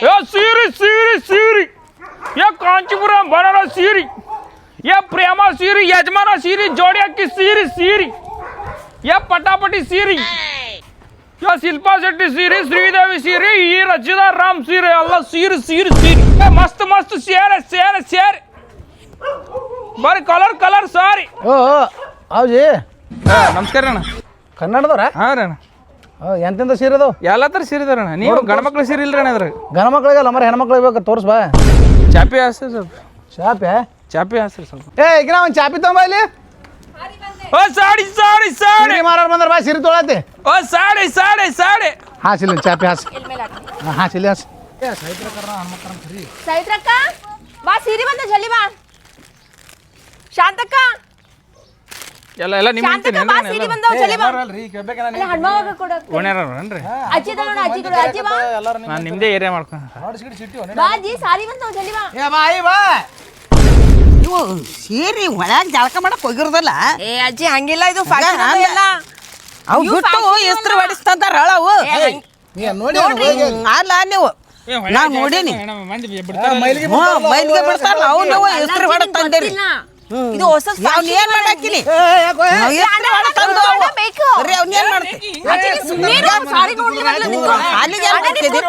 या सीरी सीरी सीरी या कांचीपुरम बनारस सीरी या प्रेमा सीरी यजमाना सीरी जोड़िया की सीरी सीरी या पटापटी सीरी या शिल्पा शेट्टी सीरी श्रीदेवी सीरी ये रचिता राम सीरी अल्लाह सीरी सीरी सीरी मस्त मस्त शेर है शेर है शेर बड़े कलर कलर सारी ಓ ಹೌಜಿ ನಮಸ್ಕಾರ ಅಣ್ಣ ಕನ್ನಡದವ್ರ ಹಾಂ ರೀ ಅಣ್ಣ ಎಂತೆಂತ ಸೀರೆ ಅದಾವ ಎಲ್ಲ ಥರ ಸೀರೆ ಇದಾರೆ ಅಣ್ಣ ನೀವು ಗಂಡು ಮಕ್ಳು ಸೀರೆ ಇಲ್ರಿ ಅಣ್ಣ ಅದ್ರಾಗ ಗಣ ಮಕ್ಳಿಗಲ್ಲ ಮರ ಹೆಣ್ಮಕ್ಳಿಗೆ ಬೇಕು ತೋರ್ಸ್ ಬಾ ಚಾಪಿ ಹಾಸ್ರಿ ಸ್ವಲ್ಪ ಚಾಪೆ ಚಾಪಿ ಹಾಸ್ರಿ ಸ್ವಲ್ಪ ಈಗ ನಾವು ಒಂದು ಚಾಪಿ ತಗೊಂಬ ಇಲ್ಲಿ ಓ ಸಾಡಿ ಸಾಡಿ ಸಾಡಿ ಸೀರೆ ಮಾರೋರು ಬಂದ್ರೆ ಬಾ ಸೀರೆ ತೊಗೊಳತಿ ಓ ಸಾಡಿ ಸಾಡಿ ಸಾಡಿ ಹಾಸಿಲ್ಲ ಚಾಪಿ ಹಾಸಿ ಹಾಸಿಲ್ಲ ಹಾಸಿ ಸೈತ್ರಕ್ಕ ಬಾ ಸೀರೆ ಬಂದ ಜಲ್ದಿ ಬಾ ಶಾಂತಕ್ಕ ಎಲ್ಲ ಎಲ್ಲ ನಿಮ್ಮ ಶಾಂತಕ್ಕ ಬಾ ಸೀರೆ ಬಂದವ ಜಲ್ದಿ ಬಾ ಅಲ್ಲ ಹಣ್ಮಗ ಕೊಡ ಓಣ್ಯಾರನ್ರಿ ಅಜ್ಜಿ ತಗೋಣ ಅಜ್ಜಿ ಕೊಡು ಅಜ್ಜಿ ಬಾ ನಾನು ನಿಮ್ಮದೇ ಏರಿಯಾ ಮಾಡ್ಕೊಂಡು ಬಾ ಅಜ್ಜಿ ಸಾರಿ ಬಂದವ ಜಲ್ದಿ ಬಾ ಬಾ ಇವು ಸೀರೆ ಒಳಗೆ ಜಳಕ ಮಾಡಕ್ ಹೋಗಿರೋದಲ್ಲ ಏ ಅಜ್ಜಿ ಹಂಗಿಲ್ಲ ಇದು ಫ್ಯಾಷನ್ ಅಲ್ಲ ಅವು ಬಿಟ್ಟು ಇಸ್ತ್ರಿ ಹೊಡಿಸ್ತಂತಾರ ಅವು ನೋಡಿ ಅಲ್ಲ ನೀವು ನಾವ್ ನೋಡೀನಿ ಮೈಲಿಗೆ ಬಿಡ್ತಾರಲ್ಲ ಅವು ನೀವು ಇಸ್ತ್ರಿ ಹೊಡ ತಂದೇರಿ ಇದು ಹೊಸ ಅವ್ನ ಏನ್ ಮಾಡಾಕಿನಿ ಬೇಕು ಅವ್ನ ಏನ್ ಮಾಡ್ತಿ ಸಾರಿ ನೋಡ್ಲಿವಲ್ಲ ನಿಂತು ಅಲ್ಲಿಗೆ ಏನ್ ಮಾಡ್ತಿದಿ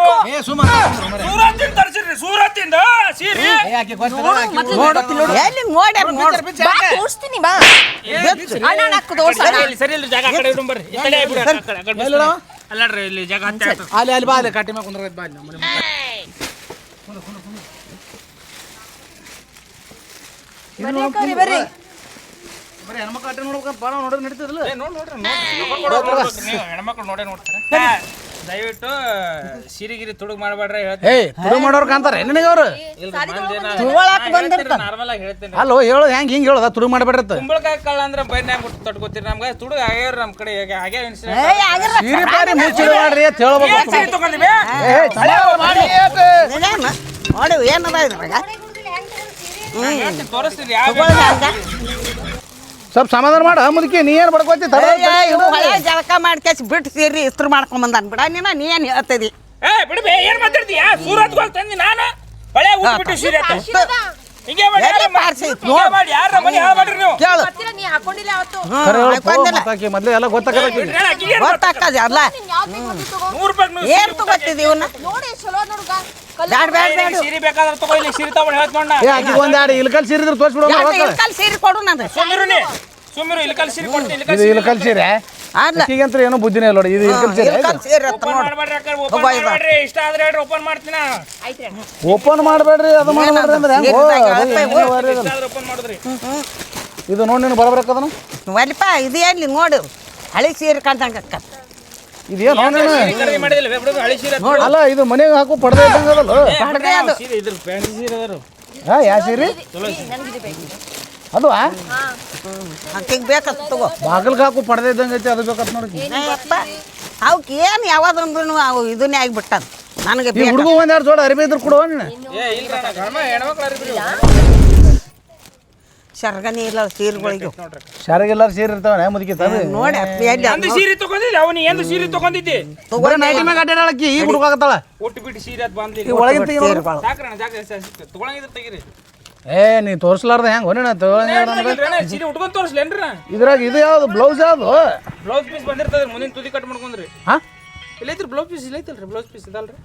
ಸೂರತ್ತಿಂದ ತರಿಸಿರಿ ಸೂರತ್ತಿಂದ ಸೀರೆ ಎಲ್ಲಿ ನೋಡ್ಯಾರ ನೋಡ ಬಾ ತೋರಿಸ್ತೀನಿ ಬಾ ಅಣ್ಣ ಅಕ್ಕ ತೋರ್ಸಣ ಸರಿ ಇಲ್ಲಿ ಜಾಗ ಆ ಕಡೆ ಇಡು ಬರ್ರಿ ಈ ಕಡೆ ಇಬ್ರು ಆ ಕಡೆ ಅಲ್ಲಡ್ರಿ ಇಲ್ಲಿ ಜಾಗ ಹತ್ತೆ ಆಯ್ತು ಅಲ್ಲಿ ಅಲ್ಲಿ ಬಾ ಅಲ್ಲಿ ಕಟ್ಟಿ ಮೇಲೆ ಕುಂದ್ರ ಬಾ ಅಲ್ಲಿ ಬರ್ರಿ ಬರ್ರಿ ಬರೀ ಹೆಣ್ಮಕ್ಳು ಅಟ್ಟೆ ನೋಡ್ಬೇಕಂತ ಭಾಳ ನೋಡೋದು ನಡೀತದಲ್ಲ ನೋಡ್ರಿ ಹೆಣ್ಮಕ್ಳು ನೋಡೇ ನೋಡ್ತಾರೆ ದಯವಿಟ್ಟು ಸಿರಿಗಿರಿ ತುಡುಗ್ ಮಾಡಬೇಡ್ರಿ ತುಡು ಮಾಡೋರು ಕಾಂತಾರೆ ನಿನಗೆ ಅವ್ರು ತುಗೊಳಕ್ ಬಂದಿರ್ತಾನ ನಾರ್ಮಲ್ ಆಗಿ ಹೇಳ್ತೀನಿ ಅಲ್ಲೋ ಹೇಳೋದು ಹಿಂಗೆ ಹೇಳೋದ ತುಡು ಮಾಡಬೇಡ್ರತ್ತ ಕುಂಬಳಕಾಯಿ ಕಳ್ಳ ಅಂದ್ರೆ ಬೈನ್ಯಾಗ ತೊಟ್ಕೋತೀರಿ ನಮ್ಗೆ ತುಡುಗ್ ಆಗ್ಯಾವ್ರಿ ನಮ್ಮ ಕಡೆ ಹಾಗೆ ಸೀರೆ ಪಾರಿ ಮುಚ್ಚಿಡು ಮಾಡ್ರಿ ಅಂತ ಹೇಳ್ಬೇಕು ತಗೊಂಡಿವಿ ನೋಡಿ ಏನದ ಇದ್ರಾಗ ತೋರಿಸ್ತೀನಿ ಸ್ವಲ್ಪ ಸಮಾಧಾನ ಮಾಡ ಮುದುಕಿ ನೀ ಏನು ಬಡ್ಕೋತಿ ಹೊಳೆ ಜಳಕ ಮಾಡ್ಕೇಸಿ ಬಿಟ್ಟು ಸೀರೆ ಇಸ್ತ್ರಿ ಮಾಡ್ಕೊಂಡ್ ಬಂದಾನ ಬಿಡ ನೀ ಏನ್ ಹೇಳ್ತಿದಿ ಏ ಬಿಡ್ಬೇ ಏನ್ ಮಾತಾಡ್ತೀಯ ಸೂರತ್ಗೆ ಹೋಗಿ ತಂದಿ ನಾನು ಹೊಳೆ ಊದ್ಬಿಟ್ಟು ಸೀರೆ ಹಿಂಗೆ ಮಾಡಿ ಯಾರ ಮನೆ ಹಾಳ್ಬೇಡ್ರಿ ನೀವು ಕೇಳು ನೀ ಹಾಕೊಂಡಿಲ್ಲ ಅವತ್ತು ಮೊದ್ಲು ಎಲ್ಲ ಗೊತ್ತಾಗಬೇಕು ಗೊತ್ತಾಕದ ಅಲ್ಲ ₹100 ಏನ್ ತಗೋತಿದಿ ಇವನ್ನ ನೋಡಿ ಚಲೋ ನೋಡುಗ ಬ್ಯಾಡ ಬ್ಯಾಡ ಬ್ಯಾಡ ಸೀರೆ ಬೇಕಾದ್ರೆ ತಗೋ ಇಲ್ಲಿ ಸೀರೆ ತಗೊಂಡು ಹೇಳ್ತ ನೋಡ ಆಕಿಗೆ ಒಂದೆರಡು ಇಲ್ಕಲ್ ಸೀರೆ ಇದ್ರೆ ತೋರಿಸ್ಬಿಡೋ ಇಲ್ಕಲ್ ಸೀರೆ ಕೊಡು ನಂದು ಸುಮ್ಮಿರು ಇಲ್ಕಲ್ ಸೀರೆ ಕೊಡ್ತೀನಿ ಇದು ಇಲ್ಕಲ್ ಸೀರೆ ಅಲ್ಲ ಈಗಂತ್ರ ಏನೋ ಬುದ್ಧಿನೇ ಇಲ್ಲ ನೋಡಿ ಇದು ಇಲ್ಕಲ್ ಸೀರೆ ಇಲ್ಕಲ್ ಸೀರೆ ಅಂತ ಓಪನ್ ನೋಡು ಮಾಡ್ಬೇಡ್ರಿ ಅಕ್ಕ ಓಪನ್ ಮಾಡ್ಬೇಡ್ರಿ ಇಷ್ಟ ಆದ್ರೆ ಹೇಳ್ರಿ ಓಪನ್ ಮಾಡ್ತೀನ ಓಪನ್ ಮಾಡಬೇಡ್ರಿ ಅದು ಮಾಡಬೇಡ್ರಿ ಅಂದ್ರೆ ಹೆಂಗೆ ಇಷ್ಟ ಆದ್ರೆ ಓಪನ್ ಮಾಡಿದ್ರಿ ಇದು ನೋಡಿ ನೀನು ಬರಬೇಕದನು ಒಲಿಪ ಇದು ಎಲ್ಲಿ ನೋಡು ಹಳಿ ಸೀರೆ ಕಾಣ್ತಂಗ ಇದೇನು ನೀನು ಖರೀದಿ ಮಾಡಿದಿಲ್ಲ ಬಿಡು ಹಳಿ ಸೀರೆ ಅಲ್ಲ ಇದು ಮನೆಗೆ ಹಾಕು ಪಡ್ದೆ ಇದ್ದಂಗೆ ಅದಲ್ಲ ಪಡ್ದೆ ಅದು ಸೀರೆ ಇದ್ರ ಫ್ಯಾನ್ಸಿ ಸೀರೆ ಅದಾರು ಹಾ ಯಾವ ಸೀರೆ ಅದು ಅಕ್ಕಿಗೆ ಬೇಕಂತ ತಗೋ ಬಾಗಿಲ್ಗೆ ಹಾಕು ಪಡ್ದೆ ಇದ್ದಂಗೆ ಐತಿ ಅದು ಬೇಕಂತ ನೋಡಿ ಅಪ್ಪ ಅವಕ್ಕೆ ಏನು ಯಾವಾದಂದ್ರೂ ಅವು ಇದನ್ನೇ ಆಗಿಬಿಟ್ಟದ ನನಗೆ ಈ ಹುಡುಗ ಒಂದೆರಡು ಜೋಡ ಅರಿವಿ ಇದ್ರು ಕೊಡುವ ನೀನು ಏ ಇಲ್ಲ ಹೆಣ್ಮಕ್ಳು ಅರಿಬ್ರಿ ಶರ್ಗನಿ ಇಲ್ಲ ಸೀರೆಗಳಿಗೆ ಶಾರೆಗೆಲ್ಲಾರು ಸೀರೆ ಇರ್ತಾವೆ ಮುದುಕಿ ತಂದು ನೋಡಿ ಎಲ್ಲಿ ಒಂದು ಸೀರೆ ತಗೊಂಡಿದ್ದೆ ಅವನು ಎಂದು ಸೀರೆ ತಗೊಂಡಿದ್ದೆ ಬರೀ ನೈಟಿ ಮ್ಯಾಗ ಅಡ್ಡಾಡಕ್ಕೆ ಈಗ ಹುಡುಗಾಗತ್ತಾಳ ಒಟ್ಟು ಬಿಟ್ಟು ಸೀರೆ ಅದು ಬಂದ್ಲಿ ಈ ಒಳಗಿನ ತೆಗಿ ನೋಡು. ಸಾಕ್ರಣ ಜಾಗ ತಗೊಳಂಗಿದ್ರೆ ತೆಗಿರಿ ಏ ನೀ ತೋರಿಸ್ಲಾರ್ದ ಹೆಂಗೆ ಹೊಣ್ಣ ಸೀರೆ ಉಟ್ಕೊಂಡ್ ತೋರಿಸ್ಲೇನ್ರಿ ಇದ್ರಾಗ ಇದು ಯಾವ್ದು ಬ್ಲೌಸ್ ಯಾವ್ದು ಬ್ಲೌಸ್ ಪೀಸ್ ಬಂದಿರ್ತದ್ರಿ ಮುಂದಿನ ತುದಿ ಕಟ್ ಮಾಡ್ಕೊಂಡ್ರಿ ಹಾ ಇಲ್ಲೈತ್ರಿ ಬ್ಲೌಸ್ ಪೀಸ್ ಇಲ್ಲೈತಲ್ರಿ ಬ್ಲೌಸ್ ಪೀಸ್ ಇದಲ್ರಿ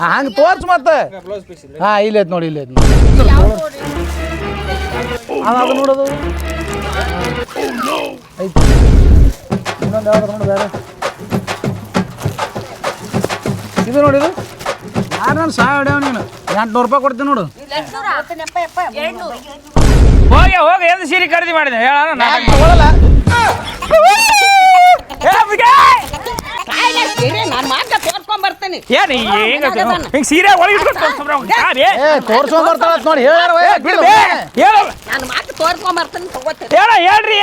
ಹಂಗೆ ತೋರ್ಸ್ ಮತ್ತೆ ಬ್ಲೌಸ್ ಪೀಸ್ ಇಲ್ಲ ಹಾ ಇಲ್ಲೈತ್ ನೋಡಿ ಇಲ್ಲೈತ್ ಅದು ನೋಡೋದು ಐತಿ ಇನ್ನೊಂದು ಯಾವ್ದು ನೋಡಿ ಬೇರೆ ಇದು ನೋಡಿದು ಯಾರು ನಾನು ಸಾಯ ಹೊಡ್ಯಾವ ನೀನು ₹800 ಕೊಡ್ತೀನಿ ನೋಡು ಹೋಗಿ ಎಂದು ಸೀರೆ ಖರೀದಿ ಮಾಡಿದೆ ಹೇಳ ತಗೊಳ್ಳಲ್ಲ ನಾನು ಮಾತ್ರ ತೋರ್ಸ್ಕೊಂಡ್ ಬರ್ತೀನಿ ಏನು ಹಿಂಗೆ ಸೀರೆ ಒಳಗೆ ತೋರ್ಸ್ಕೊಂಡ್ ಬರ್ತಾಳ ನೋಡಿ ಹೇಳ್ಯಾರ ನಾನು ಮಾತ್ರ ತೋರ್ಸ್ಕೊಂಡ್ ಬರ್ತೀನಿ ತಗೋತೀನಿ ಹೇಳ್ರಿ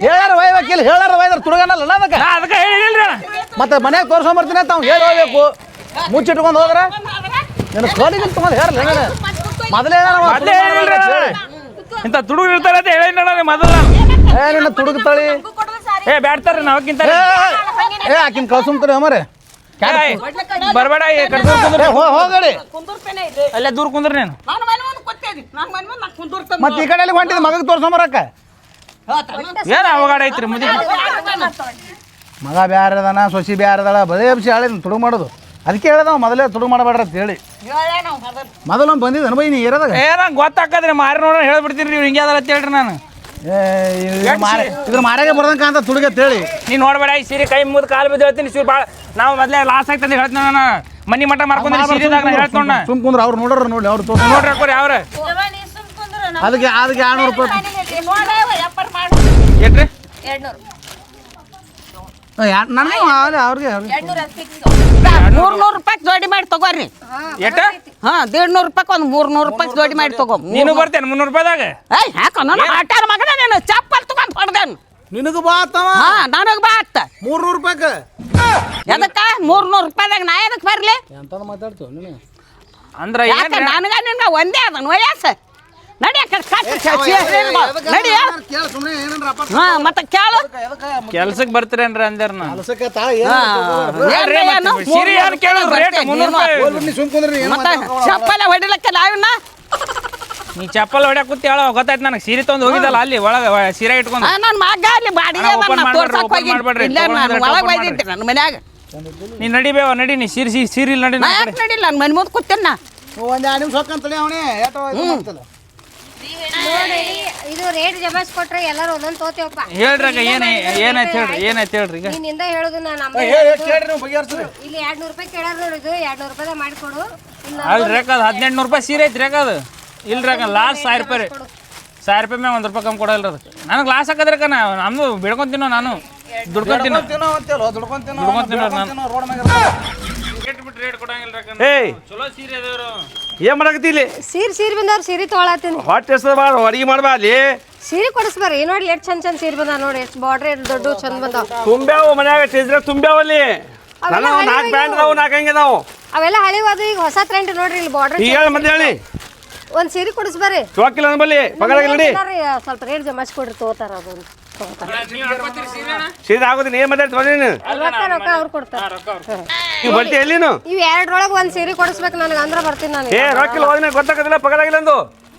ಹೇಳ್ಯಾರ ವಕೀಲ್ ಹೇಳ್ಯಾರ ವೈದ್ರ ತುಡುಗನಲ್ಲ ಅದಕ್ಕೆ ಅದಕ್ಕೆ ಹೇಳಿಲ್ರಿ ಮತ್ತೆ ಮನ್ಯಾಗ ತೋರ್ಸ್ಕೊಂಡ್ ಬರ್ತೀನಿ ಅಂತ ಅವ್ನು ಹೇಳಿ ಹೋಗ್ಬೇಕು ಮುಚ್ಚಿಟ್ಕೊಂಡು ಹೋದ್ರ ನಿನ್ನ ಕೋಲಿಗೆ ತಗೊಂಡು ಹೇರಲ್ಲ ಹೆಂಗ ಮೊದಲೇ ಇಂಥ ತುಡುಗರು ಇರ್ತಾರೆ ಅಂತ ಹೇಳಿ ಮೊದಲ ನಿನ್ನ ತುಡುಗ್ತಾಳಿ ಏ ಬ್ಯಾಡ್ತಾರ್ರಿ ನಾವಕ್ಕಿಂತ ಆಕಿನ ಕಳ್ಸಂತಾರೆ ಅಮ್ಮರೆ ಬರಬೇಡ ಈ ಕಡೆ ದೂರ ಕುಂದ್ರ ಹೋಗಡಿ ಅಲ್ಲೇ ದೂರ ಕುಂದ್ರ ನೀನು ಮತ್ತೆ ಈ ಕಡೆ ಎಲ್ಲಿ ಹೊಂಟಿದ್ ಮಗಗೆ ತೋರ್ಸಂಬರಕ್ಕ ಏನ ಅವಗಾಡ ಐತ್ರಿ ಮುದಿ ಮಗ ಬ್ಯಾರದನ ಸೊಸಿ ಬ್ಯಾರದಳ ಬದೇ ಹಬ್ಸಿ ಹಾಳಿ ತುಡುಗ್ ಮಾಡೋದು ಅದಕ್ಕೆ ಹೇಳ್ದವ ಮೊದಲೇ ತುಡುಗ್ ಮಾಡಬೇಡ್ರಿ ಅಂತ ಹೇಳಿ ಮೊದಲೊಂದು ಬಂದಿದ್ದಾನ ಬೈ ನೀ ಇರೋದಾಗ ಏನ ಗೊತ್ತಾಕದ್ರಿ ಮಾರಿ ನೋಡ್ರಿ ಹೇಳ್ಬಿಡ್ತೀನಿ ಇವ್ರು ಹಿಂಗೆ ಅದಲ್ಲ ಅಂತ ಹೇಳ್ರಿ ನಾನು ಇದ್ರ ಮಾರಾಗೆ ಬರ್ದಂಕ ಅಂತ ತುಡುಗೆ ಅಂತ ಹೇಳಿ ನೀ ನೋಡ್ಬೇಡ ಈ ಸೀರೆ ಕೈ ಮುಗಿದು ಕಾಲು ಬಿದ್ದು ಹೇಳ್ತೀನಿ ಸೀರೆ ಭಾಳ ನಾವು ಮೊದಲೇ ಲಾಸ್ ಆಗ್ತದೆ ಹೇಳ್ತೀನಿ ನಾನು ಮನಿ ಮಠ ಮಾಡ್ಕೊಂಡ್ರೆ ಸೀರೆದಾಗ ನಾನು ಹೇಳ್ತೋಣ ಸುಮ್ ಕುಂದ್ರ ಅವ್ರು ನೋಡ್ರ ನೋಡಿ ಅವ್ರು ತೋರ್ಸ ನೋಡ್ರಿ ಹಾಕೋರಿ ಅವ್ರ ಅದಕ್ಕೆ 200 ರೂಪಾಯಿ ಏನ್ರಿ 200 ನನಗೆ ಅವ್ರಿಗೆ 300 ರೂಪಾಯಿ ಜೋಡಿ ಮಾಡಿ ತಗೋರಿ ಎಷ್ಟ ಹಾ 150 ರೂಪಾಯಿ ಒಂದು 300 ರೂಪಾಯಿ ಜೋಡಿ ಮಾಡಿ ತಗೋ ನೀನು ಬರ್ತೇನೆ 300 ರೂಪಾಯಿದಾಗ ಏಯ್ ಯಾಕ ನನ್ನ ಆಟಾರ ಮಗನ ನೀನು ಚಪ್ಪಲ್ ತಗೊಂಡ್ ಹೊಡ್ದೇನು ನಿನಗೆ ಬಾ ಅತ್ತವ ಹಾ ನನಗೆ ಬಾ ಅತ್ತ 300 ರೂಪಾಯಿಗೆ ಎದಕ್ಕ 300 ರೂಪಾಯಿದಾಗ ನಾ ಎದಕ್ಕೆ ಬರ್ಲಿ ಎಂತದ ಮಾತಾಡ್ತು ನೀನು ಅಂದ್ರ ಯಾಕ ನನಗ ನಿನ್ಗ ಒಂದೇ ಅದನ್ ವಯಸ್ಸು ನಡಿ ಆ ಕಡೆ ನಡಿ ಹಾ ಮತ್ತೆ ಕೇಳು ಕೆಲ್ಸಕ್ಕೆ ಬರ್ತೀರೇನ್ರಿ ಅಂದ್ಯಾರ ಕೆಲಸಕ್ಕೆ ತಾ ಸೀರೆ ಯಾರು ಕೇಳಿದ್ರು ರೇಟ್ 300 ರೂಪಾಯಿ ಸುಮ್ ಕುಂದ್ರಿ ಮತ್ತೆ ಚಪ್ಪಲ ಹೊಡಿಲಕ್ಕ ನಾವಿನ್ನ ನೀ ಚಪ್ಪಲ್ ಹೊಡ್ಯಾಕ ಕೂತಿ ಹೇಳೋ ಗೊತ್ತಾಯ್ತು ನನಗೆ ಸೀರೆ ತೊಗೊಂಡು ಹೋಗಿದ್ದಲ್ಲ ಅಲ್ಲಿ ಒಳಗೆ ಸೀರೆ ಇಟ್ಕೊಂಡು ನನ್ನ ಮಗ ಅಲ್ಲಿ ಬಾಡಿಗೆ ಅಣ್ಣ, open ಮಾಡ್ಬೇಡ್ರಿ, ಇಲ್ಲ ನಾನು open ಒಳಗೆ ಮಾಡ್ಬೇಡ್ರಿ. ಒಯ್ದಿಟ್ಟೆ ನನ್ನ ಮನ್ಯಾಗ ನೀ ನಡಿಬೇವ ನಡಿ ನೀ ಸೀರಿಲ್ ನಡಿ ನಾ ಯಾಕೆ ನಡಿಲ್ಲ ನನ್ನ ಮನೆ ಮುಂದೆ ಕೂತೇನ ನಾ ಒಂದ್ 2 ನಿಮಿಷ ಹೊಕ್ಕಂತಳಿ ಅವನೇ ಏಟೋ ನೋಡಿ ಇದು ರೇಟ್ ಜಮಾಸ್ ಕೊಟ್ರೆ ಎಲ್ಲರೂ ಒಂದೊಂದು ತೋತೇವಪ್ಪ ಹೇಳ್ರಾಗ ಏನಾಯ್ತು ಹೇಳ್ರಿ ಈಗ ನಿನ್ನಿಂದ ಹೇಳುದು ನಾನು ಕೇಳ್ರಿ ನೀವು ಬಗೆಹರಿಸ್ರಿ ಇಲ್ಲಿ 200 ರೂಪಾಯಿ ಕೇಳಾರ ನೋಡಿದು 200 ರೂಪಾಯಿ ಮಾಡಿಕೊಡು ಅಲ್ರಿ ರೇಖದ 1800 ರೂಪಾಯಿ ಸೀರೆ ಐತಿ ರೇಖದ ಇಲ್ರಿ ಅಕ್ಕ ಲಾಸ್ಟ್ 1000 ರೂಪಾಯಿ ರೀ 1000 ರೂಪಾಯಿ ಮ್ಯಾಗ 1 ರೂಪಾಯಿ ಕಮ್ಮಿ ಕೊಡಲ್ರಿ ಅದಕ್ಕೆ ನನಗೆ ಲಾಸ್ ಹಾಕದ್ರಿ ಅಕ್ಕ ನಮ್ದು ಬಿಡ್ಕೊಂತೀನೋ ನಾನು ದುಡ್ಕೊಂತೀನೋ ನಾನು ರೋಡ್ ಮ್ಯಾಗ ರೇಟ್ ಕೊಡಂಗಿಲ್ಲ ಏಯ್ ಚಲೋ ಸೀರೆ ಅದಾವ್ರು ಏನ್ ಮಾಡಕತ್ತಿ ಇಲ್ಲಿ ಸೀರೆ ಬಂದವ್ರು ಸೀರೆ ತೊಗೊಳತ್ತೀನಿ ಹೊಟ್ಟೆ ಹೆಸರು ಬಾ ಅಡಿಗೆ ಮಾಡ್ಬಾ ಅಲ್ಲಿ ಸೀರೆ ಕೊಡಿಸ್ಬಾರಿ ನೋಡಿ ಎಷ್ಟು ಚಂದ ಸೀರೆ ಬಂದಾವ ನೋಡಿ ಎಷ್ಟು ಬಾರ್ಡ್ರ್ ಎಷ್ಟು ದೊಡ್ಡ ಚಂದ ಬಂದಾವ ತುಂಬ್ಯಾವ ಮನ್ಯಾಗ ಟೇಜ್ರ ತುಂಬ್ಯಾವ ಅಲ್ಲಿ ಅವೆಲ್ಲ ನಾನು 4 ಬ್ಯಾಂಡ್ ಅದಾವು 4 ಹಂಗಿದಾವು ಅವೆಲ್ಲ ಹಳಿವಾದು ಈಗ ಹೊಸ ಟ್ರೆಂಡ್ ನೋಡ್ರಿ ಇಲ್ಲಿ ಬಾರ್ಡ್ರ್ ಈಗ ಹೇಳಿ ಮತ್ತೆ ಹೇಳಿ ಒಂದ್ ಸೀರೆ ಕೊಡಿಸ್ಬಾರಿ ಚೊಕ್ಕಿಲ್ಲ ಅಂಬಲ್ಲಿ ಪಗಾರಾಗಿಲ್ಲ ನೋಡಿ ಸ್ವಲ್ಪ ರೇಟ್ ಜಮಾಸ್ ಕೊಡ್ರಿ ತಗೋತಾರ ಅದೊಂದು ಸೀದಾ ಆಗೋದಿನ ಏನ್ ಮಾತಾಡ್ತಿ ನೀನು ರೊಕ್ಕ ಅವ್ರು ಕೊಡ್ತಾರ ಈಗ ಬರ್ತಿ ಎಲ್ಲಿನು ಇವ್ ಎರಡರೊಳಗೆ ಒಂದ್ ಸೀರೆ ಕೊಡಿಸ್ಬೇಕು ನನಗೆ ಅಂದ್ರ ಬರ್ತೀನಿ ನಾನು ಏ ರೊಕ್ಕಿಲ್ಲ ಹೋದ್ಮೇಲೆ ಗೊತ್ತಾಗೋದಿಲ್ಲ ಪಗಾರಾಗಿಲ್ಲ ಅಂದು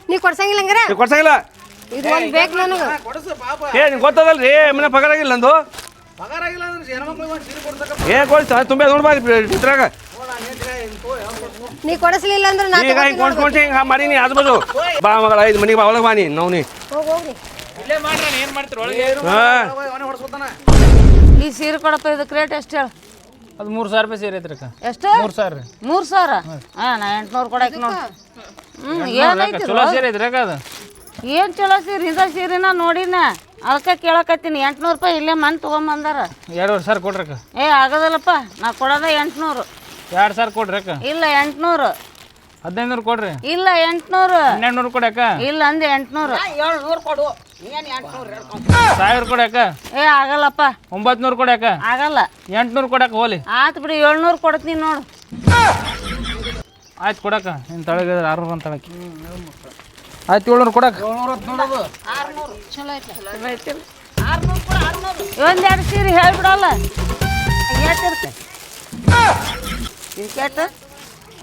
ನೀ ಕೊಡ್ಸಂಗಿಲ್ಲ ಹಂಗಾರ ನೀವು ಕೊಡ್ಸಂಗಿಲ್ಲ ಇದು ಒಂದ್ ಬೇಕು ನನಗೆ ಏ ನಿಂಗೆ ಗೊತ್ತದಲ್ರಿ ಮನೆ ಪಗಾರಾಗಿಲ್ಲ ಅಂದು ಪಗಾರಾಗಿಲ್ಲ ಅಂದ್ರೆ ಹೆಣ್ಮಕ್ಳಿಗೆ ಒಂದು ಸೀರೆ ಕೊಡ್ಸಕ ಏ ಕೊಡ್ಸ ತುಂಬಾ ನೋಡ್ಬಾ ಇದ್ರಾಗ ನೀ ಕೊಡಿಸ್ಲಿಲ್ಲ ಅಂದ್ರೆ ನಾ ಈಗ ಹಿಂಗೆ ಕೊಂಡ್ಕೊಂಡ್ಸಿ ಹಿಂಗೆ ಮಾಡೀನಿ ಅದು ಬದು ಬಾ ಮಗಳ 5 ಮನೆಗೆ ಬಾ ಒಳಗೆ ಬಾ ನೀ ನಾವು ನೀ ಹೋಗ್ರಿ ಇಲ್ಲೇ ಮಾಡ್ರಿ ಏನು ಮಾಡ್ತೀರಿ ಒಳಗೆ ಹಾಂ ಅವನೇ ಹೊಡ್ಸ್ಕೊತಾನ ಈ ಸೀರೆ ಕೊಡಪ್ಪ ಇದಕ್ಕೆ ರೇಟ್ ಎಷ್ಟು ಹೇಳು ಅದು 3000 ರೂಪಾಯಿ ಸೀರೆ ಐತ್ರಿ ಅಕ್ಕ ಎಷ್ಟು 3000 ರೀ 3000 ಹಾ ನಾ 800 ಕೊಡಕ್ಕೆ ನೋಡಿ ಏನೈತಿ ಚಲೋ ಸೀರೆ ಐತ್ರಿ ಅಕ್ಕ ಅದು ಏನು ಚಲೋ ಸೀರೆ ಇದ ಸೀರೆನ ನೋಡಿನ ಅದಕ್ಕೆ ಕೇಳಕತ್ತೀನಿ 800 ರೂಪಾಯಿ ಇಲ್ಲೇ ಮನ್ ತೊಗೊಂಬಂದಾರ 2000 ಕೊಡ್ರಿ ಅಕ್ಕ ಏ ಆಗೋದಲ್ಲಪ್ಪ ನಾ ಕೊಡೋದ 800 2000 ಕೊಡ್ರಿ ಅಕ್ಕ ಇಲ್ಲ 800 1500 ಕೊಡ್ರಿ ಇಲ್ಲ 800 1200 ಕೊಡಿ ಅಕ್ಕ ಇಲ್ಲ ಅಂದೆ 800 700 ಕೊಡು ಏನು 1000 ಕೊಡಿ ಅಕ್ಕ ಏ ಆಗಲ್ಲಪ್ಪ 900 ಕೊಡಿ ಅಕ್ಕ ಆಗಲ್ಲ 800 ಕೊಡಕ್ಕ ಹೋಲಿ ಆತು ಬಿಡಿ 700 ಕೊಡ್ತೀನಿ ನೋಡು ಆಯ್ತು ಕೊಡಕ್ಕ ಇನ್ನು ತಳಗ 600 ಅಂತ ತಳಕ್ಕೆ ಆಯ್ತು 700 ಕೊಡಕ್ಕ ಒಂದೆರಡು ಸೀರೆ ಹೇಳ್ಬಿಡಲ್ಲ ಹೇಳ್ತಿರ್ತೆ ಕೇಟ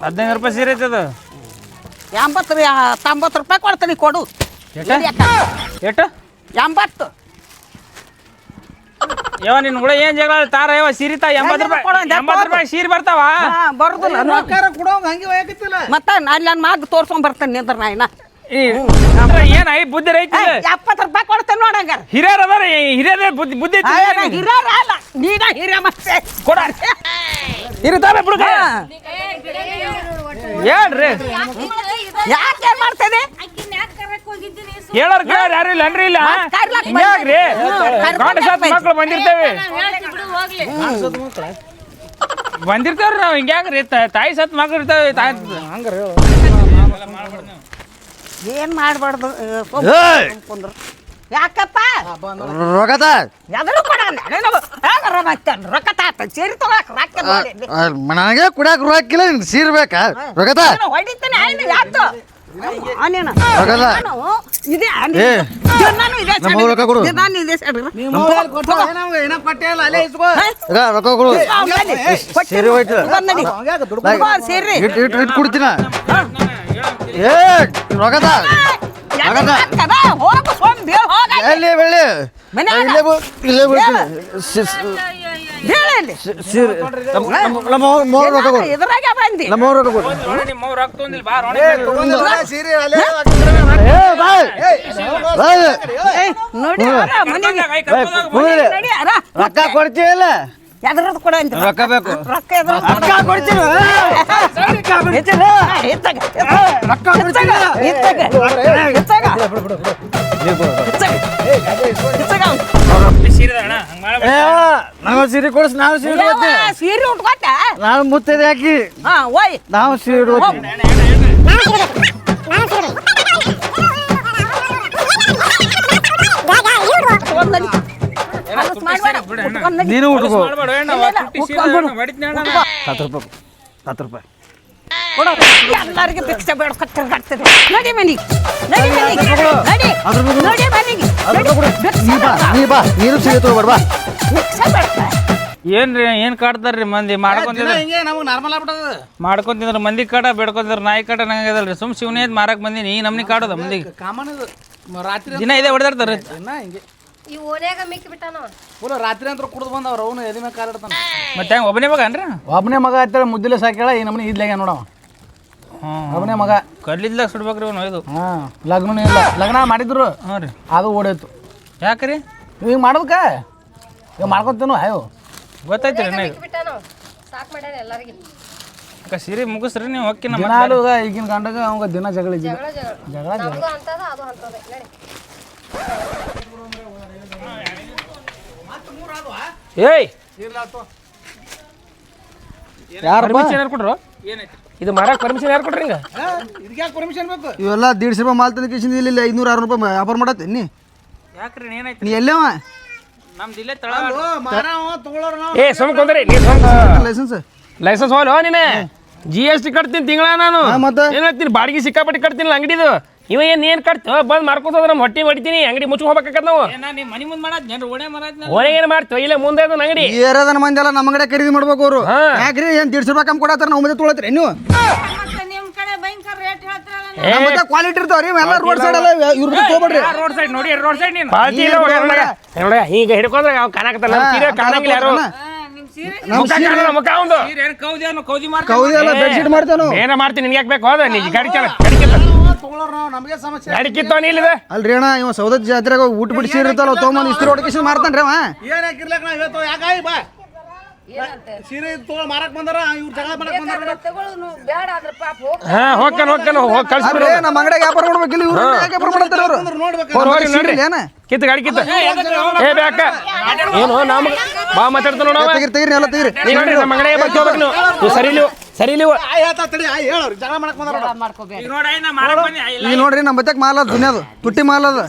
15 ರೂಪಾಯಿ ಸೀರೆ ಐತೆ ಅದು 90 ರೂಪಾಯಿ ಕೊಡ್ತೀನಿ ಕೊಡು ಎಷ್ಟು 80 ಯಾವ ನಿನ್ ಕೂಡ ಏನ್ ಜಗಳ ತಾರ ಯಾವ ಸೀರೆ ತಾ 80 ರೂಪಾಯಿ 80 ರೂಪಾಯಿ ಸೀರೆ ಬರ್ತಾವ ಬರುದಿಲ್ಲ ರೊಕ್ಕಾರ ಕೊಡೋಂಗ ಹಂಗೆ ಒಯ್ಯಾಕತ್ತಿಲ್ಲ ಮತ್ತೆ ಅಲ್ಲಿ ನನ್ನ ಮಾತು ತೋರ್ಸ್ಕೊಂಡ್ ಬರ್ತೇನೆ ನಿಂದ್ರ ನಾ ಇನ್ನ ಏನ ಐ ಬುದ್ಧಿ ಐತಿ 70 ರೂಪಾಯಿ ಕೊಡ್ತೇನೆ ನೋಡಂಗಾರ ಹಿರಿಯರ್ ಅದಾರ ಹಿರಿಯರ ಬುದ್ಧಿ ಬುದ್ಧಿ ಐತಿ ಹಿರಿಯರ ಅಲ್ಲ ನೀನ ಹಿರಿಯ ಮತ್ತೆ ಕೊಡ ಇರ್ತಾವೆ ಬಿಡುಗ ಹೇಳ್ರಿ ಯಾಕೆ ಮಾಡ್ತೇನೆ ಹೇಳೋರ್ ಕೇಳೋರ್ ಯಾರು ಇಲ್ಲ ಅನ್ರಿ ಇಲ್ಲ ಹಿಂಗ್ಯಾಗ್ರಿ ಗಂಡ ಸತ್ ಮಕ್ಳು ಬಂದಿರ್ತೇವೆ ಬಂದಿರ್ತೇವ್ರಿ ನಾವು ಹಿಂಗ್ಯಾಗ್ರಿ ತಾಯಿ ಸತ್ ಮಕ್ಳು ಇರ್ತೇವೆ ತಾಯಿ ಹಂಗಾರೆ ಏನ್ ಮಾಡ್ಬಾರ್ದು ಕುಂದ್ರು ಯಾಕಪ್ಪ ರೊಕ್ಕತ ಎದಳು ಕೊಡ ರೊಕ್ಕ ತಾತ ಸೇರಿ ತಗೊಳಕ್ ರೊಕ್ಕ ನೋಡಿ ನನಗೆ ಕುಡಿಯಾಕ ರೊಕ್ಕಿಲ್ಲ ನಿನ್ಗೆ ಸೀರೆ ಬೇಕಾ ರೊಕ್ಕತ ಹೊಡಿತೀನಿ ಆಯ್ತು ಯಾತು ನೀನು ರೊಕ್ಕದ? ಇದೇ ಏ, ನಾನು ಇದೇ ನಮ್ಮ ಅವ್ವ ರೊಕ್ಕ ಕೊಡು. ನಾನು ಇದೇ ಸೈಡ್ ಏನೋ ಕೊಟ್ಟೆ ಇಲ್ಲ ಅಲ್ಲೇ ಇಸ್ಕೋ ರೊಕ್ಕ ಕೊಡು ಸೀರೆ ಹೋಯ್ತು ಸೇರಿ ಇಟ್ಟು ಕುಡ್ತೀನ ಏ ರೊಕ್ಕದ ಹೋಗು ಸೋಂಬಿ ಹೋಗ ಎಲ್ಲಿ ಬೆಳ್ಳಿ ಇಲ್ಲೇ ಬಿಡ್ತೀನಿ ಹೇಳಿ ನಮ್ಮ ಅವ್ವ ರೊಕ್ಕ ಕೊಡು ಇದ್ರಾಗ ಬಂದಿ ನಮ್ಮ ಅವ್ವ ರೊಕ್ಕ ಕೊಡು ನಿಮ್ಮ ಅವ್ರು ರೊಕ್ಕ ತೊಂದಿಲ್ಲ ಬಾ ನೋಡಿ ನಡಿ ಅರ ರೊಕ್ಕ ಕೊಡ್ತೀಯಲ್ಲ ಎದ್ರದ್ದು ಕೊಡ ಅಂತ ರೊಕ್ಕ ಬೇಕು ರೊಕ್ಕ ಎದ್ರದ್ದು ರೊಕ್ಕ ಕೊಡ್ತೀನಿ ನಾವು ಸೀರೆ ಕೊಡಿಸ್ ನಾವು ಸೀರೆ ಕೊಡ್ತೀವಿ ಸೀರೆ ಉಟ್ಕೊತ ನಾವು ಮುತ್ತೈದೆ ಹಾಕಿ ಹಾ ಓಯ್ ನಾವು ಸೀರೆ ಕೊಡ್ತೀವಿ ನೀನು ಉಟ್ಕೋ 10 ರೂಪಾಯಿ ಎಲ್ಲರಿಗೆ ಭಿಕ್ಷೆ ಬೇಡ್ಕೊತ ತಿರ್ಗಾಡ್ತದೆ ನಡಿ ಮನಿಗೆ ನಡಿ ಮನಿಗೆ ನಡಿ ನಡಿ ಮನಿಗೆ ನೀ ಬಾ ನೀನು ಸೀರೆ ತಗೋಬೇಡ ಬಾ ಭಿಕ್ಷೆ ಬೇಡ್ತಾರೆ ಏನ್ರಿ ಏನ್ ಕಾಡ್ತಾರ್ರಿ ಮಂದಿ ಮಾಡ್ಕೊಂತಿದ್ರ ಹಿಂಗೆ ನಮಗೆ ನಾರ್ಮಲ್ ಆಗ್ಬಿಟ್ಟದ ಮಾಡ್ಕೊಂತಿದ್ರ ಮಂದಿ ಕಾಡ ಬೇಡ್ಕೊಂತಿದ್ರ ನಾಯಿ ಕಾಟ ನಂಗದಲ್ರಿ ಸುಮ್ ಶಿವನೇ ಮಾರಕ್ ಬಂದಿನಿ ಈ ನಮ್ನಿ ಕಾಡೋದ ಮಂದಿಗೆ ಕಾಮನ್ ಇದು ರಾತ್ರಿ ದಿನ ಇದೆ ಹೊಡೆದಾಡ್ತಾರ ಹಿಂಗೆ ಈ ಓನ್ಯಾಗ ಮಿಕ್ಕಿ ಬಿಟ್ಟಾನ ಪೂರ ರಾತ್ರಿ ಅಂತ ಕುಡ್ದು ಬಂದವ್ರು ಅವನು ಎದಿ ಮೇಲೆ ಕಾಲಿಡ್ತಾನ ಮತ್ತೆ ಹೆಂಗ್ ಒಬ್ಬನೇ ಮಗ ಅನ್ರಿ ಒಬ್ಬನೇ ಮಗ ಆಯ್ತಾಳೆ ಮುದ್ದಿಲೆ ಸಾಕ್ಯಾಳ ಈ ನಮ್ಮನೆ ಇದ್ಲಾಗ ನೋಡವ ಒಬ್ಬನೇ ಮಗ ಕಲ್ಲಿದ್ದಾಗ ಸುಡ್ಬೇಕ್ರಿ ಅವ್ನು ಇದು ಹಾಂ ಲಗ್ನೂ ಇಲ್ಲ ಲಗ್ನ ಮಾಡಿದ್ರು ಹಾಂ ರೀ ಅದು ಓಡೋಯ್ತು ಯಾಕ್ರಿ ಈಗ ಮಾಡೋದಕ್ಕ ಈಗ ಮಾಡ್ಕೊತೀನೋ ಅಯ್ಯೋ ಗೊತ್ತಾಯ್ತ್ರಿ ನನಗೆ ಮಿಕ್ಕಿ ಬಿಟ್ಟಾನ ಸಾಕ್ ಮಾಡ್ಯಾನ ಎಲ್ಲರಿಗೆ ಅಕ್ಕ ಸೀರೆ ಮುಗಿಸ್ರಿ ನೀವು ಹೊಕ್ಕಿ ನಮ್ಮ ದಿನಾಲು ಈಗಿನ ಗಂಡಗ ಅವಾಗ ದಿನ ಜಗಳ ಇದ್ದಿಲ್ಲ ಜಗಳ ನಮ್ದು ಅಂತದ ಅದು ಅಂತದ ನಡಿ ಏಯ್ ಯಾರಪ್ಪ ಪರ್ಮಿಷನ್ ಯಾರು ಕೊಟ್ರು ಇದು ಮಾರಕ್ ಪರ್ಮಿಷನ್ ಯಾರು ಕೊಟ್ರಿ ಹಿಂಗ ಇದಕ್ಕೆ ಪರ್ಮಿಷನ್ ಬೇಕು ಇವೆಲ್ಲ 150 ರೂಪಾಯಿ ಮಾಲ್ ತಂದು ಕಿಶನ್ ಇಲ್ಲಿ 500-600 ರೂಪಾಯಿ ವ್ಯಾಪಾರ ಮಾಡತ್ತೆ ನೀ ಯಾಕ್ರಿ ಏನಾಯ್ತು ನೀ ಎಲ್ಲೇವ ನಮ್ದು ಇಲ್ಲೇ ತಳ ಏ ಸುಮ್ ಕೊಂದ್ರಿ ನೀ ಲೈಸೆನ್ಸ್ ಲೈಸೆನ್ಸ್ ಹೋಲ್ ನೀನೆ GST ಕಟ್ತೀನಿ ತಿಂಗಳ ನಾನು ಮತ್ತೆ ಏನ್ ಹೇಳ್ತೀನಿ ಬಾಡಿಗೆ ಸಿಕ್ಕಾಪಟ್ಟಿ ಕಟ್ತೀನಿ ಅಂಗಡಿದು ಇವ ಏನ್ ಕಟ್ತೋ ಬಂದ್ ಮಾರ್ಕೋತ ನಮ್ಮ ಹೊಟ್ಟಿ ಹೊಡಿತೀನಿ ಅಂಗಡಿ ಮುಚ್ಚು ಹೋಗ್ಬೇಕಾಕತ್ ನಾವು ನಿಮ್ಮ ಮನೆ ಮುಂದೆ ಮಾಡತ್ ಜನರು ಓಣೆ ಮಾರಾತ್ ಓಣೆ ಏನ್ ಮಾಡ್ತೋ ಇಲ್ಲ ಮುಂದೆ ಅದನ್ನ ಅಂಗಡಿ ಈ ಏರಿಯಾದ ಮಂದಿ ಎಲ್ಲ ನಮ್ಮ ಅಂಗಡಿ ಖರೀದಿ ಮಾಡ್ಬೇಕು ಅವರು ಯಾಕ್ರಿ ಏನ್ 150 ರೂಪಾಯಿ ಕಮ್ಮಿ ಕೊಡತ್ತಾರ ನಾವು ಮುಂದೆ ತೊಗೊಳತ್ರಿ ನೀವು ನಿಮ್ಮ ಕಡೆ ಭಯಂಕರ ರೇಟ್ ಹೇಳ್ತಾರಲ್ಲ ಮತ್ತೆ ಕ್ವಾಲಿಟಿ ಇರ್ತಾವ್ರಿ ಎಲ್ಲ ರೋಡ್ ಸೈಡ್ ಎಲ್ಲ ಇವ್ರ ತಗೋಬೇಡ್ರಿ ರೋಡ್ ಸೈಡ್ ನೋಡಿ ರೋಡ್ ಸೈಡ್ ನೀನು ಪಾಲ್ಟಿ ಇಲ್ಲ ನೋಡ ಈಗ ಹಿಡ್ಕೊಂಡ್ರೆ ಅವ್ ಕಾಣಕತ್ತಲ್ಲ ನಮ್ಮ ಸೀರೆ ಕಾಣಂಗಿಲ್ಲ ಯಾರು ಮುಖ ಕಾಣಲ್ಲ ಮುಖ ಅವಂದು ಏನ್ ಕೌದಿ ಮಾರ್ ಕೌದಿ ಎಲ್ಲ ಬೆಡ್ಶೀಟ್ ಮಾಡ್ತೇವೆ ನಾವು ಏನ ಮಾಡ್ತೀನಿ ನಿನ್ಗೆ ಯಾಕೆ ಬೇಕು ಹೋದ ನೀ ಗಾಡಿ ಚಾಲ ಗಾಡಿ ಕಿತ್ತ ನಮಗೆ ಸಮಸ್ಯೆ ಗಾಡಿ ಕಿತ್ತವನಿ ಇಲ್ಲಿದೆ ಅಲ್ರಿ ಅಣ್ಣ ಇವ ಸೌದತ್ತಿ ಜಾತ್ರೆಗೆ ಊಟ ಬಿಟ್ಟು ಸೀರೆ ಇರ್ತಾವ ತೊಗೊಂಬಂದು ಇಸ್ತ್ರಿ ಹೊಡ್ಕೇಶನ್ ಮಾರ್ತಾನ್ರಿ ಅವ ಏನ್ ಹಾಕಿರ್ಲಕ್ಕ ನಾ ಹೇಳ್ತೇವೆ ಯಾಕಾಯಿ ಬಾ ಸೀರೆ ತೊಗೊಳ್ ಮಾರಕ್ ಬಂದಾರ ಇವ್ರು ಜಗಳ ಮಾಡಕ್ ಬಂದಾರ ಬೇಡ ಅದ್ರ ಪಾಪ ಹೋಗ್ ಹಾ ಹೋಗ್ತಾನ ಹೋಗಿ ಕಳ್ಸ್ಬಿಡು ನಮ್ಮ ಅಂಗಡಿಗೆ ವ್ಯಾಪಾರ ಮಾಡ್ಬೇಕಿಲ್ಲ ಇವ್ರು ಯಾಕೆ ವ್ಯಾಪಾರ ಮಾಡ್ತಾರ ಅವ್ರು ಹೋಗಿ ನೋಡ್ರಿ ಏನ ಕಿತ್ತ ಗಾಡಿ ಕಿತ್ತ ಏ ಬ್ಯಾಕ ಏನು ನಮ್ ಬಾ ಮಾತಾಡ್ತಾನ ನೋಡವ ತೆಗಿರಿ ಎಲ್ಲ ತೆಗಿರಿ ನೀ ನೋಡ್ರಿ ನಮ್ಮ ಅಂಗಡಿಗೆ ಬಂದು ಹೋಗ್ಬೇಕು ನೀವು ಸರಿ ನೀವು ಜಗಳ ಮಾಡಕ್ ಬಂದಾರ ಈಗ ನೋಡ ನಾ ಮಾರಕ್ ಬಂದಿ ಈಗ ನೋಡ್ರಿ ನಮ್ಮ ಬತ್ತಕ್ ಮಾಲ್ ಅದ ದುನಿಯಾದು ತುಟ್ಟಿ ಮಾಲ್ ಅದ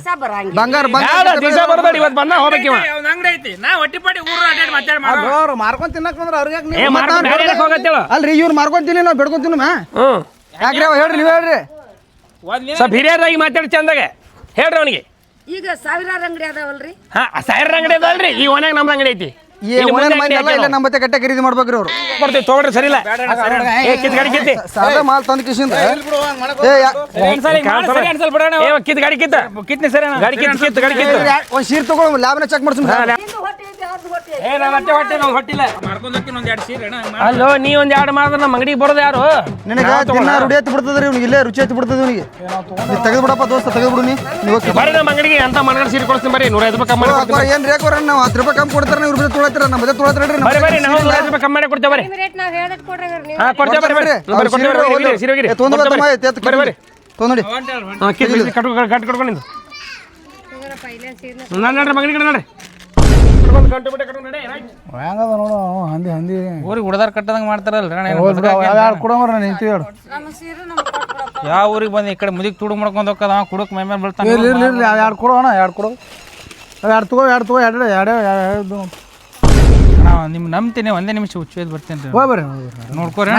ಬಂಗಾರ ದಿವಸ ಬರ್ಬೇಡಿ ಇವತ್ತು ಬಂದ ಹೋಗ್ಬೇಕು ಇವ ಒಂದು ಅಂಗಡಿ ಐತಿ ನಾ ಹೊಟ್ಟಿ ಪಾಟಿ ಊರು ಅಡ್ಡಾಡಿ ಮಾತಾಡಿ ಮಾಡೋ ಅವ್ರು ಮಾರ್ಕೊಂಡ್ ತಿನ್ನಕ್ ಬಂದ್ರ ಅವ್ರಿಗೆ ಏ ಮಾಡ್ಕೊಂಡು ಬೇರೆ ಏನಕ್ಕೆ ಹೋಗತ್ತೇಳು ಅಲ್ರಿ ಇವ್ರು ಮಾರ್ಕೊಂತೀನಿ ನಾವು ಬೆಡ್ಕೊಂತೀನಿ ಹ್ಮ್ ಯಾಕ್ರಿ ಅವ ಹೇಳ್ರಿ ನೀವು ಹೇಳ್ರಿ ಸ್ವಲ್ಪ ಹಿರಿಯರಾಗಿ ಮಾತಾಡಿ ಚಂದಾಗ ಹೇಳ್ರಿ ಅವನಿಗೆ ಈಗ ಸಾವಿರಾರು ಅಂಗಡಿ ಅದಾವಲ್ರಿ ಹಾ ಸಾವಿರ ಅಂಗಡಿ ಅದಲ್ರಿ ಈ ಓನ್ಯಾಗ ನಮ್ದು ಅಂಗಡಿ ಐತಿ ಈ ಒಣಗಿನ ಮಂದಿ ಎಲ್ಲ ಇಲ್ಲ ನಮ್ಮ ಬತ್ತೆ ಕಟ್ಟೆ ಖರೀದಿ ಮಾಡ್ಬೇಕ್ರಿ ಅವ್ರು ಕೊಡ್ತೀವಿ ತಗೊಳ್ರಿ ಸರಿ ಇಲ್ಲ ಏ ಕಿತ್ ಗಾಡಿ ಕಿತ್ತಿ ಸಾದ ಮಾಲ್ ತಂದು ಕಿಶಿಂದ ಕಿತ್ ಗಾಡಿ ಕಿತ್ತ ಕಿತ್ನಿ ಸರಿ ಗಾಡಿ ಕಿತ್ತು ಗಾಡಿ ಕಿತ್ತು ಒಂದ್ ಸೀರೆ ತಗೊಳ್ಳೋ ಲ್ಯಾಬ್ನ ಚೆಕ್ ಮಾಡ್ತೀನಿ ಅಲ್ಲೋ ನೀ ಒಂದ್ ಎರಡು ಮಾಡಿದ್ರೆ ನಮ್ಮ ಅಂಗಡಿಗೆ ಬರೋದು ಯಾರು ನಿನಗೆ ದಿನ ರೂಢಿ ಎತ್ತಿ ಬಿಡ್ತದ್ರಿ ಇವ್ನಿಗೆ ಇಲ್ಲೇ ರುಚಿ ಎತ್ತಿ ಬಿಡ್ತದ ಇವ್ನಿಗೆ ನೀ ತೆಗೆದು ಬಿಡಪ್ಪ ದೋಸ್ತ ತೆಗೆದು ಬಿಡು ನೀವು ಬರ್ರಿ ನಮ್ಮ ಅಂಗಡಿಗೆ ಅಂತ ಮನಗಡೆ ಸೀರೆ ಕೊಡ್ತೀನಿ ಬರ್ರಿ 105 ರೂಪಾಯಿ ಕಮ್ಮಿ ಮಾಡಿ ಏನ್ ರೇಕೋರ ನಾವು 10 ರೂಪಾಯಿ ಕಮ್ಮಿ ಕೊಡ್ತಾರೆ ಇವ್ರ ಬತ್ತೆ ತೊಗೊಳತ್ತೀರ ನಮ್ಮ ಬತ್ತೆ ತೊಗೊಳತ್ತೀರಿ ಬರ್ರಿ ಬರ್ರಿ ನಾವು 105 ರೂಪಾಯಿ ಕಮ್ಮಿ ಮಾಡಿ ಕೊಡ್ತೇವೆ ಬರ್ರಿ ರೇಟ್ ನಾವ್ ಹೇಳಿದ್ ಕೊಡ್ರಿ ನೀವು ಹಾ ಕೊಡ್ತೇವೆ ಬರ್ರಿ ಬರ್ರಿ ಕೊಡ್ತೇವೆ ಸೀರೆ ಹೋಗಿರಿ ಬರ್ರಿ ಬರ್ರಿ ತೊಂದಡಿ ಹಾ ಕಿತ್ತು ಕಟ್ ಕಟ್ಕೊಂಡು ನಿಂದು ಪೈಲೆ ಸೀರೆ ನೋಡ್ರಿ ಮಗನಿಗೆ ಕಡೆ ನೋಡ್ರಿ ಹೆಂಗದ ನೋಡು ಹಂದಿ ಹಂದಿ ಊರಿಗೆ ಹುಡುದಾರ ಕಟ್ಟದಂಗ ಮಾಡ್ತಾರಲ್ರಿ ಎರಡು ಕೊಡೋಮ್ರ ನಿಂತೀವಿ ಹೇಳು ಯಾವ ಊರಿಗೆ ಬಂದು ಈ ಕಡೆ ಮುದಿಗೆ ತುಡು ಮಾಡ್ಕೊಂಡು ಹೋಗ್ಕದ ಕುಡಕ್ ಮೈ ಮೇಲೆ ಬೀಳ್ತಾನೆ ಇರ್ಲಿ ಇರ್ಲಿ ಇರ್ಲಿ ಎರಡು ಕೊಡೋಣ ಎರಡು ಕೊಡು ಎರಡು ತಗೋ ಎರಡು ನಾವು ನಿಮ್ಗೆ ನಂಬ್ತೀನಿ ಒಂದೇ ನಿಮಿಷ ಹುಚ್ಚೋದ್ ಬರ್ತೀನಿ ರೀ ಹೋಗ್ಬರ್ರಿ ನೋಡ್ಕೋರಿ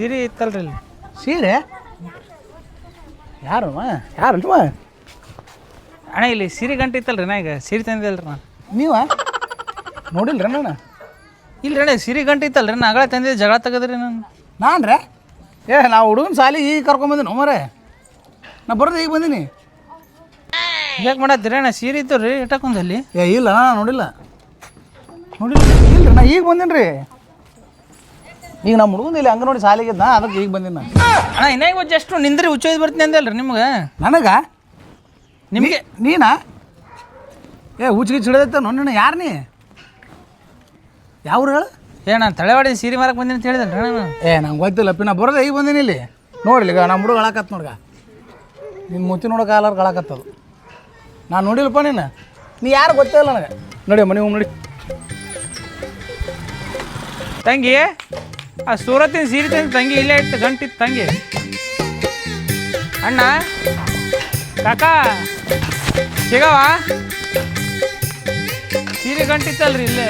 ಸೀರೆ ಇತ್ತಲ್ರಿ ಇಲ್ಲಿ ಸೀರೆ ಯಾರಮ್ಮ ಯಾರಲ್ವ ಅಣ್ಣ ಇಲ್ಲಿ ಸೀರೆ ಗಂಟೆ ಇತ್ತಲ್ರಿ ನಾ ಈಗ ಸೀರೆ ತಂದಿದ್ದಲ್ರಿ ನಾನು ನೀವ ನೋಡಿಲ್ರಿ ನಾನು ಇಲ್ರಿ ಅಣ್ಣ ಸೀರೆ ಗಂಟೆ ಇತ್ತಲ್ರಿ ನಾ ಆಗಳ ತಂದಿದ್ದೆ ಜಗಳ ತೆಗದ್ರಿ ನಾನು ರೀ ನಾವು ಹುಡುಗನ ಸಾಲಿ ಈಗ ಕರ್ಕೊಂಬಂದಿನಿ ಮರೆ ನಾ ಬರೋದು ಈಗ ಬಂದೀನಿ ಯಾಕೆ ಮಾಡತ್ತೀರಿ ಅಣ್ಣ ಸೀರೆ ಇತ್ತು ರೀ ಇಟ್ಟಕೊಂದಲ್ಲಿ ಇಲ್ಲ ನಾ ನೋಡಿಲ್ಲ ಇಲ್ರಿ ನಾ ಈಗ ಬಂದೀನಿ ರೀ ಈಗ ನಮ್ಮ ಹುಡುಗಂದು ಇಲ್ಲಿ ಹಂಗೆ ನೋಡಿ ಸಾಲಿಗಿದ್ದ ಅದಕ್ಕೆ ಈಗ ಬಂದೀನಿ ನಾನು ಅಣ್ಣ ಇನ್ನಾಗ ಜಸ್ಟ್ ನಿಂದ್ರಿ ಹುಚ್ಚೋಯ್ದು ಬರ್ತೀನಿ ಅಂದಲ್ರಿ ನಿಮ್ಗೆ ನನಗೆ ನಿಮಗೆ ನೀನಾ ಹುಚ್ಚಿಗೆ ಹಿಡಿದೈತೆ ನೋಡ ಯಾರು ನೀ ಯಾವ ಹೇಳು ನಾನು ತಳೆವಾಡಿ ಸೀರೆ ಮಾರಕ್ಕೆ ಬಂದೀನಿ ಅಂತ ಹೇಳಿದಲ್ರಿ ನಾನು ನಂಗೆ ಗೊತ್ತಿಲ್ಲಪ್ಪ ನಾ ಬರೋದೇ ಈಗ ಬಂದೀನಿ ಇಲ್ಲಿ ನೋಡ್ಲಿ ಈಗ ನಮ್ಮ ಹುಡುಗ ಅಳಕತ್ ನೋಡ್ಗ ನಿನ್ನ ಮುತ್ತಿ ನೋಡೋಕೆ ಅಲಾರ್ಗೆ ಅಳಕತ್ತದು ನಾನು ನೋಡಿಲ್ಲಪ್ಪ ನೀ ಯಾರು ಗೊತ್ತೇ ಇಲ್ಲ ನನಗೆ ನೋಡಿ ಮನೆ ನೋಡಿ ತಂಗಿ ಆ ಸೂರತ್ತಿನ ಸೀರೆ ತಂದು ತಂಗಿ ಇಲ್ಲೇ ಇತ್ತು ಗಂಟಿತ್ತು ತಂಗಿ ಅಣ್ಣ ಕಾಕ ಸಿಗವ ಸೀರೆ ಗಂಟಿತ್ತಲ್ರಿ ಇಲ್ಲೇ